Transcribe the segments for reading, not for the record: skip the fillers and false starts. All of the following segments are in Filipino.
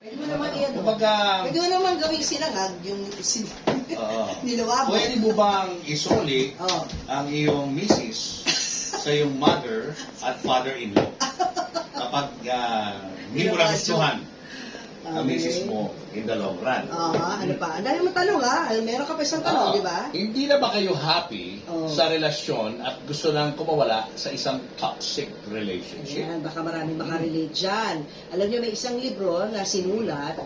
Pwede mo naman yan. Kumbaga, Pwede mo naman gawing sinangag yung niluwa mo. pwede mo bang isoli Oo. ang iyong misis sa iyong mother at father-in-law kapag hindi mo nagustuhan ang misis mo in the long run? Ano pa? Ang dami mo tanong meron ka pa isang tanong, di ba? Hindi na ba kayo happy Oo. sa relasyon at gusto lang kumawala sa isang toxic relationship? Ayan, baka maraming makarelate dyan. Alam niyo, may isang libro na sinulat,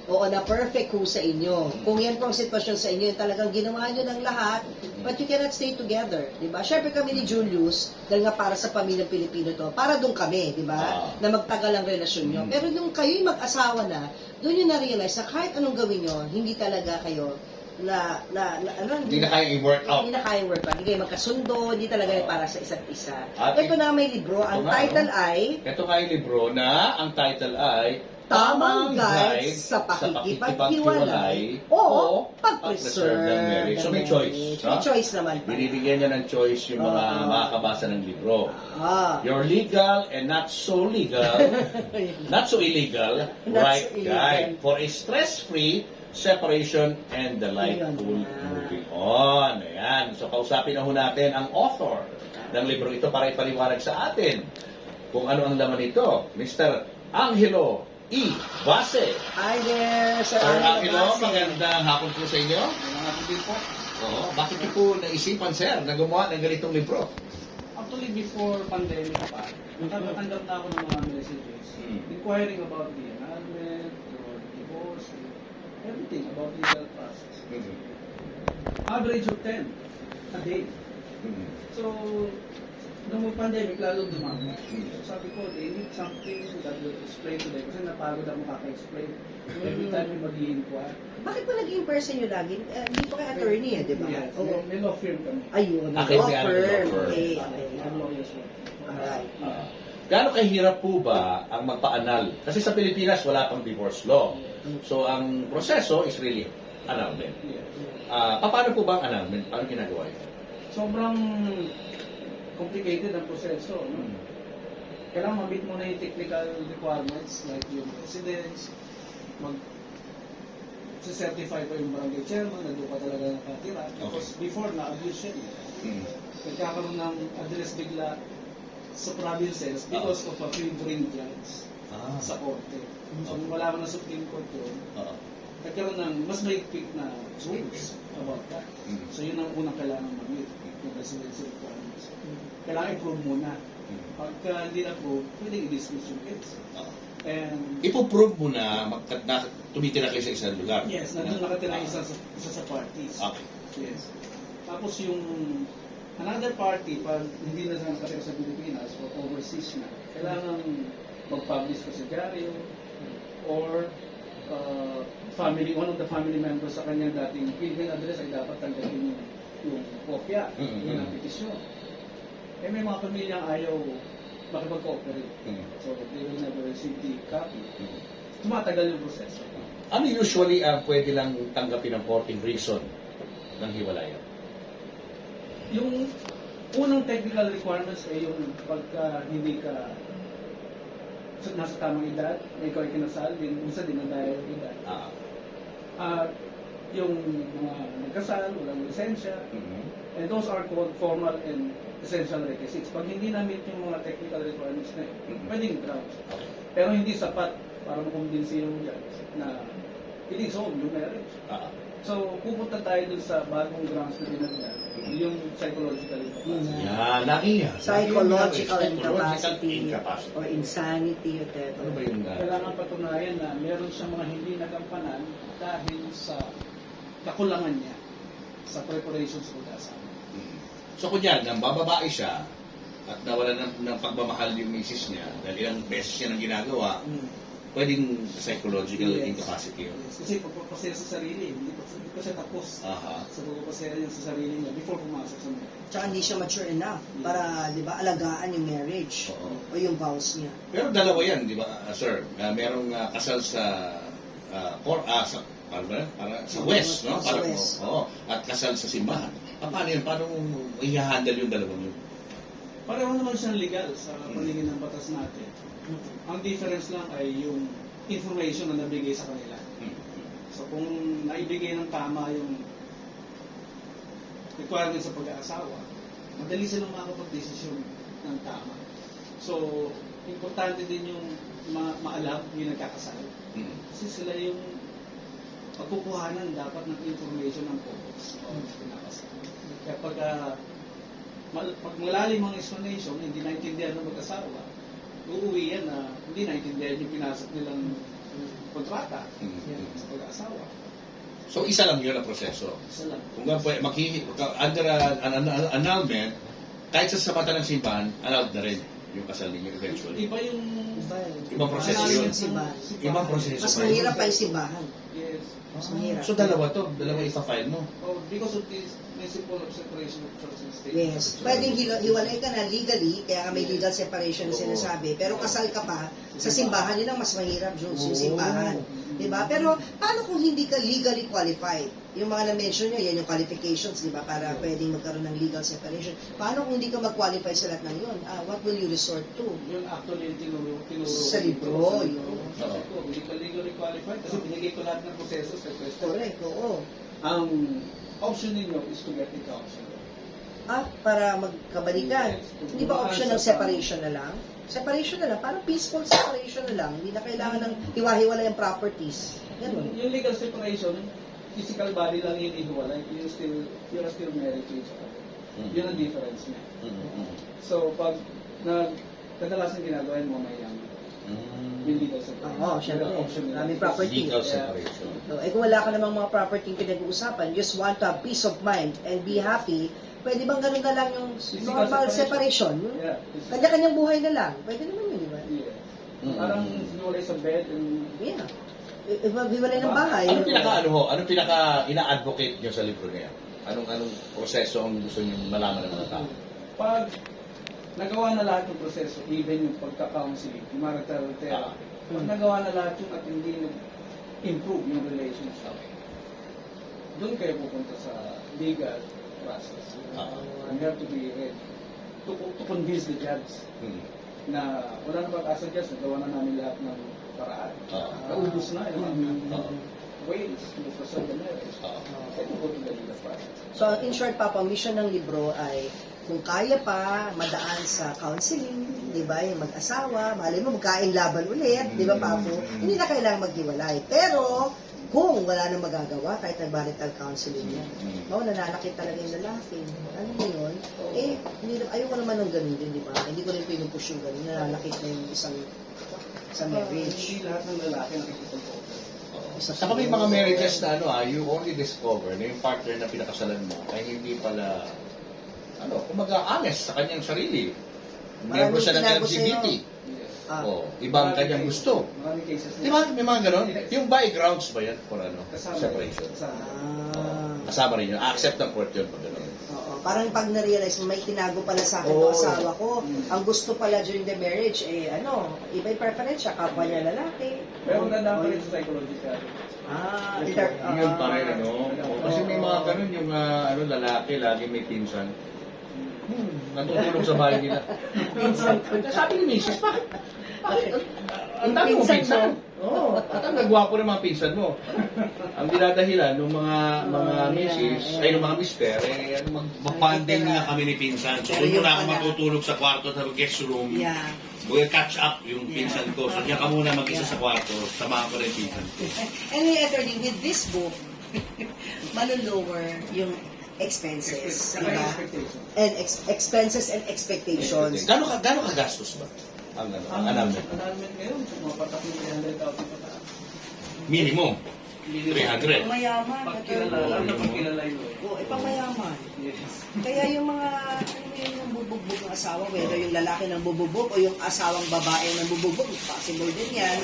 na perfect kung sa inyo. Kung yan po ang sitwasyon sa inyo, yung talagang ginawa nyo ng lahat, but you cannot stay together, di ba? Siyempre kami ni Julius, dahil nga para sa pamilyang Pilipino to, para doon kami, di ba? Na magtagal ang relasyon nyo. Pero nung kayo'y mag-asawa na, doon nyo na-realize na kahit anong gawin nyo, hindi talaga kayo Hindi na kaya i-work out. Hindi na kaya work out. Hindi kayo magkasundo, hindi talaga para sa isa't isa. At Ito na may libro, ang title ay Ito nga yung libro na ang title ay Tamang Guide sa Pakikipaghiwalay o Pag-preserve ng Marriage. So may choice. May choice naman pala. Binibigyan niya ng choice yung mga makakabasa ng libro. Your legal and not so legal, not so illegal, right guide for a stress-free separation and the delightful moving on. Ayan. So kausapin na ho natin ang author ng libro ito para ipaliwanag sa atin kung ano ang laman nito. Mr. Angelo E. Base. Hi there, Sir Angelo, Base. magandang hapon po sa inyo. Magandang hapon din po. Oo. Bakit niyo po naisipan, sir, na gumawa ng ganitong libro? Actually, before pandemic pa, nakatanggap na ako ng mga messages inquiring about the annulment or divorce, everything about legal process. Average of 10 a day. So, nung pandemic, lalong dumami. So, sabi ko, they need something that will explain to them. Kasi napagod ako makaka-explain. So, every time may mag-i-inquire. Bakit po naging person nyo lagi? Hindi po kayo attorney di ba? Yes, Oo. may law firm kami. Ayun, Okay, law may ano, firm. law firm. Okay. I'm lawyers work. Alright. Gaano kahirap po ba ang magpa-annul? Kasi sa Pilipinas, wala pang divorce law. So, ang proseso is really annulment. Yeah. Paano po ba ang annulment? Paano ginagawa ito? Sobrang complicated ang proseso. No? Kailangan ma-meet mo na yung technical requirements like yung residence, certify pa yung barangay chairman na doon ka talaga nakatira. Because before, na-abuse yan. Nagkakaroon ng address bigla sa provinces because of a favoring judge sa korte. So, wala ka na Supreme Court yun. Nagkaroon ng mas mahigpit na rules about that. So, yun ang unang kailangan ma-meet, yung residency requirements. Kailangan i-prove muna. Pagka hindi na-prove, pwedeng i-dismiss yung case. And Ipo-prove mo na tumitira kayo sa isang lugar. yes, nandun nakatira isa sa parties. Okay. Yes. Tapos yung another party, pag hindi na siya nakatira sa Pilipinas o overseas na, kailangan mag-publish ka sa dyaryo or one of the family members sa kanyang dating email address ay dapat tanggapin yung kopya, yung petisyon. Eh may mga pamilyang ayaw makipag-cooperate. So they will never receive the copy. Tumatagal yung proseso. Ano usually ang pwede lang tanggapin ng courting reason ng hiwalayan? Yung unang technical requirements ay yung pagka hindi ka nasa tamang edad, may ikaw ay kinasal, minsan din ang dahil yung edad. Yung mga nagkasal, walang lisensya, and those are called formal and essential requisites. Pag hindi na-meet yung mga technical requirements na yun, pwedeng grounds. Pero hindi sapat para makumbinsi yung judge na i-dissolve yung marriage. So, pupunta tayo dun sa bagong grounds na dinagdag, yung psychological incapacity. Psychological incapacity incapacity. or insanity, whatever. Ano ba yung Kailangan patunayan na meron siyang mga hindi nagampanan dahil sa kakulangan niya sa preparations for the assignment. So kunyari, nang bababae siya at nawala ng pagmamahal yung misis niya dahil ilang beses siya nang ginagawa, pwedeng psychological incapacity yun. Yes. Kasi pagpapasaya sa sarili, hindi pa siya tapos sa pagpapasaya niya sa sarili niya before pumasok sa marriage. Tsaka hindi siya mature enough para, di ba, alagaan yung marriage o yung vows niya. Pero dalawa yan, di ba, sir? Merong kasal sa sa West, no? Sa West. At kasal sa simbahan. Paano yun? Paano i-handle yung dalawang yun? Pareho naman siyang legal sa paningin ng batas natin. Ang difference lang ay yung information na nabigay sa kanila. So kung naibigay ng tama yung requirement sa pag-aasawa, madali silang makakapag-desisyon ng tama. So, importante din yung maalam yung nagkakasal. Kasi sila yung pagkukuhanan dapat ng information ng focus o pinakasal. Kaya pag malalim ang explanation, hindi naintindihan ng mag-asawa, uuwi yan na hindi naintindihan yung pinasok nilang kontrata sa pag-aasawa. So, isa lang yun ang proseso. Isa lang. Kung under an annulment, kahit sa mata ng simbahan, annulled na rin yung kasal ninyo eventually. Iba yung Ibang proseso yun. Ibang proseso. Mas mahirap pa yung simbahan. Yes. Mas mahirap. So, dalawa ipa-file mo. Oh, because of this principle of separation of church and state. Yes. Pwedeng hiwalay ka na legally, kaya may legal separation na sinasabi. Pero kasal ka pa, sa simbahan, yun ang mas mahirap, Jules, yung simbahan. Diba? Pero, paano kung hindi ka legally qualified? Yung mga na-mention nyo, yan yung qualifications, diba? Para pwedeng magkaroon ng legal separation. Paano kung hindi ka mag-qualify sa lahat ng yun? What will you resort to? Yun actually yung tinuro Sa libro, yun. Hindi ka legally qualified kasi binigay ko lahat ng proseso sa question. Correct, oo. Ang option ninyo is to get the option. Para magkabalikan. Hindi ba option ng separation na lang? Separation na lang, parang peaceful separation na lang. Hindi na kailangan ng hiwa-hiwalay ang properties. Ganun. Yung legal separation, physical body lang yung ihiwalay. You're still married to each other. Yun ang difference niya. So, pag kadalasan ginagawa mo mayaman. Yung legal separation. Oo, syempre. Maraming property. Legal separation. So, kung wala ka namang mga property yung pinag-uusapan, just want to have peace of mind and be happy, pwede bang ganun na lang yung normal separation? Yeah. Kanya-kanyang buhay na lang. Pwede naman yun, di ba? Yeah. Parang hiwalay sa bed and Yeah. Hiwalay ng bahay. Anong pinaka ina-advocate nyo sa libro niya? Anong proseso ang gusto nyo malaman ng mga tao? pag nagawa na lahat ng proseso, even yung pagka-counseling, yung marital therapy, pag nagawa na lahat yung at hindi nag-improve yung relationship, doon kayo pupunta sa legal process. You have to be ready to convince the judge na wala na pag-asa judge, nagawa na namin lahat ng paraan. Naubos na yung ways to preserve the marriage. Then you go to the legal process. So, in short, Papa, ang mission ng libro ay kung kaya pa madaan sa counseling, di ba, yung mag-asawa, malay mo magkain laban ulit, di ba, Papo? Hindi na kailangan maghiwalay. Pero, kung wala nang magagawa, kahit nag-marital counseling yan, nananakit talaga yung lalaki. Ano mo yun? Ayoko naman ng ganun din, di ba? Hindi ko rin pinupush yung ganun, nananakit na yung isang marriage. Hindi lahat ng lalaki nakikita. Saka may mga marriages na you only discover na yung partner na pinakasalan mo ay hindi pala, kumaga honest sa kanyang sarili. Miyembro siya ng LGBT. Ibang kanyang gusto. Maraming cases. Di ba? May mga ganon. Yung by grounds ba yan for separation? Kasama rin yun. Accept ng court yun pag ganon. Oo. Parang pag na-realize mo, may tinago pala sa akin ng asawa ko. Ang gusto pala during the marriage, iba yung preference siya, kapwa niya lalaki. Pero maganda pa rin sa psychological. Yun pa rin, Kasi may mga ganon yung lalaki, lagi may pinsan. Natutulog sa bahay nila. Pinsan ko. Sabi ni Mrs., bakit? Ang dami mong pinsan. At ang nagwapo ng mga pinsan mo. Ang dinadahilan ng mga misis, ay ng mga mister, mag-bonding na kami ni pinsan. So, doon muna ako matutulog sa kwarto sa guest room. Yeah. We'll catch up yung pinsan ko. So, diyan ka muna mag-isa sa kwarto. Samahan ko rin pinsan ko. Anyway, attorney, with this book, malolower yung expenses, di ba? And expenses and expectations. Gano'n ka gastos ba? Ang annulment. Annulment ngayon, mapatak yung 300,000 pataas. Minimum. 300. Mayaman. Pagkilala yun. Pamayaman. Yes. Kaya yung mga, yung bubugbog ng asawa, whether yung lalaki ng bubugbog o yung asawang babae ng bubugbog, possible din yan.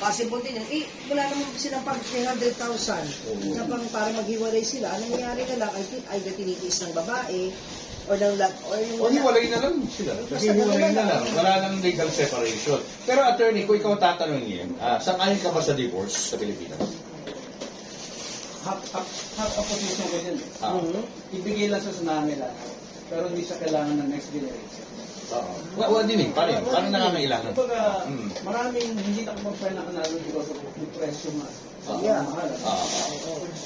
Possible din yan. Wala naman silang pag 300,000 na pang para maghiwalay sila. Anong nangyari na lang, either tinitiis ng babae, or hiwalay na lang sila. Kasi hiwalay na lang. Wala nang legal separation. Pero attorney, kung ikaw tatanungin, sang-ayon ka ba sa divorce sa Pilipinas? Half opposition ko dyan. Ibigay lang sa tsunami lahat. Pero hindi siya kailangan ng next generation. What do you mean? Paano nangangailangan? Kumbaga, Mm. maraming hindi na kumapay na kanalo because of the presyo nga. Yeah. Mahal.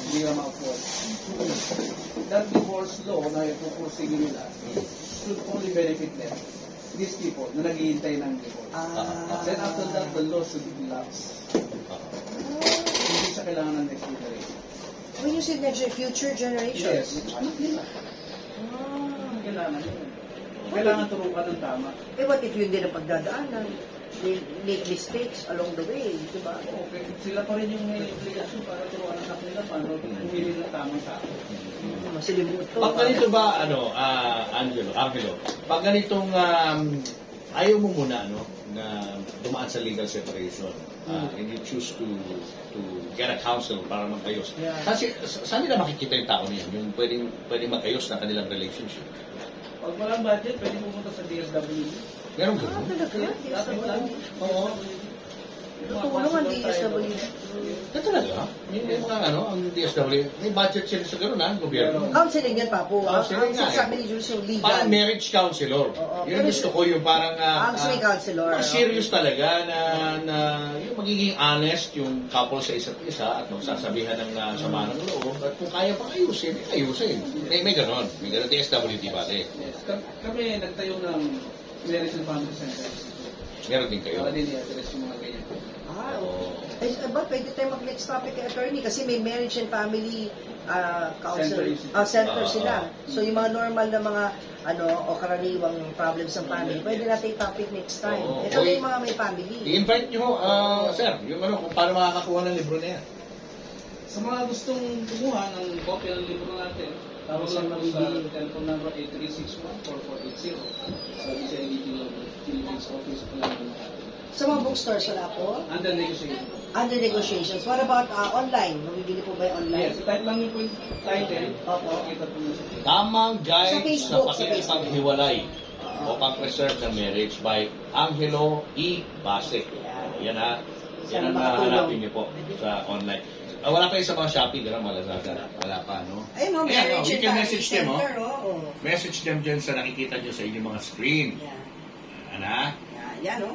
Hindi na ma-afford. That divorce law na ipupursige nila should only benefit them. These people na naghihintay ng divorce. Then after that, the law should lapse. Hindi siya kailangan ng next generation. When you say next future generations. Yes, anak nila. Kailangan yun. Kailangan turukan ng tama. Eh, what if yun din ang pagdadaanan? They make mistakes along the way, di ba? Okay, sila pa rin yung may obligasyon para turuan ang anak nila paano pumili ng tamang tao. Masilimuot to. Pag ganito ba, Angelo, pag ganitong ayaw mo muna, na dumaan sa legal separation, and you choose to get a counsel para magayos. Yeah. Kasi saan nila makikita yung tao niyan, yung pwedeng magayos ng kanilang relationship? Pag walang budget, pwede pumunta sa DSWD. Meron Ah, ganun? talaga? Dapat lang. Oo. Tutulong ang DSWD. Talaga? Yung mga ang DSW, may budget sila sa gano'n, gobyerno. Counseling yan, Papo. Counseling Ang nga, sabi ni Jules yung legal. Parang marriage counselor. Oo. Yun ang gusto ko, yung parang Counseling counselor. serious talaga na yung magiging honest yung couple sa isa't isa at magsasabihan ng sama ng loob at kung kaya pang ayusin, ayusin. May ganon. May ganon DSWD pati. Yes. Kami nagtayo ng Marriage and Family Center. Meron din kayo. Para din i-address yung mga ganyan. Oo. Eh, ba, pwede tayo mag-next topic kay attorney kasi may marriage and family counsel, center sila. So yung mga normal na mga o karaniwang problems ng family, pwede natin topic next time. Oo. Ito na yung mga may family. I-invite nyo, sir, yung kung paano makakakuha ng libro na yan. Sa mga gustong kumuha ng kopya ng libro natin, tawag lang po sa telephone number 8361-4480. Sabi sa Philippines Office po lang natin. Sa mga bookstores wala po? Under negotiation. Under negotiations. What about online? Mabibili po ba yung online? Yes, type lang niyo po yung title. Opo. Makita po niyo sa Tamang Sa Guide Facebook, sa Pakikipaghiwalay o Pag-Preserve ng Marriage by Angelo E. Base. Yan ang Sana makatulong. hanapin niyo po sa online. Wala pa yung sa mga Shopee, gano'n, Lazada. Wala pa, no? Ayun o, marriage you and can family message them, center. Oo. Message them dyan sa nakikita nyo sa inyong mga screen. Yeah. Ana? Yan o.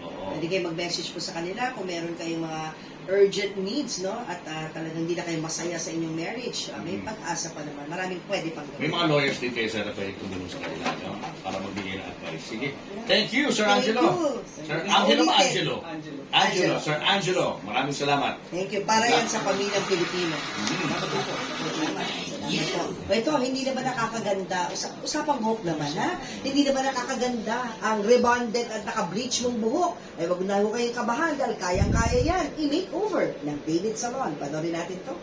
Oo. Pwede kayo mag-message po sa kanila kung meron kayong mga urgent needs, no? At talagang hindi na kayo masaya sa inyong marriage. May pag-asa pa naman. Maraming pwede pang May mga lawyers din kayo, sir, na pwede tumulong sa kanila, no? Para magbigay ng advice. Sige. Thank you, Sir Thank Angelo. you. Sir Angelo ba Angelo? Angelo. Angelo. Sir Angelo. Maraming salamat. Thank you. Para yan sa pamilyang Pilipino. Salamat po. Ito, hindi na ba nakakaganda? Usapang hope naman, ha? Hindi na ba nakakaganda ang rebonded at naka-bleach mong buhok? Ay, wag na ho kayong kabahan dahil kayang-kaya yan. I-makeover ng David Salon. Panorin natin to.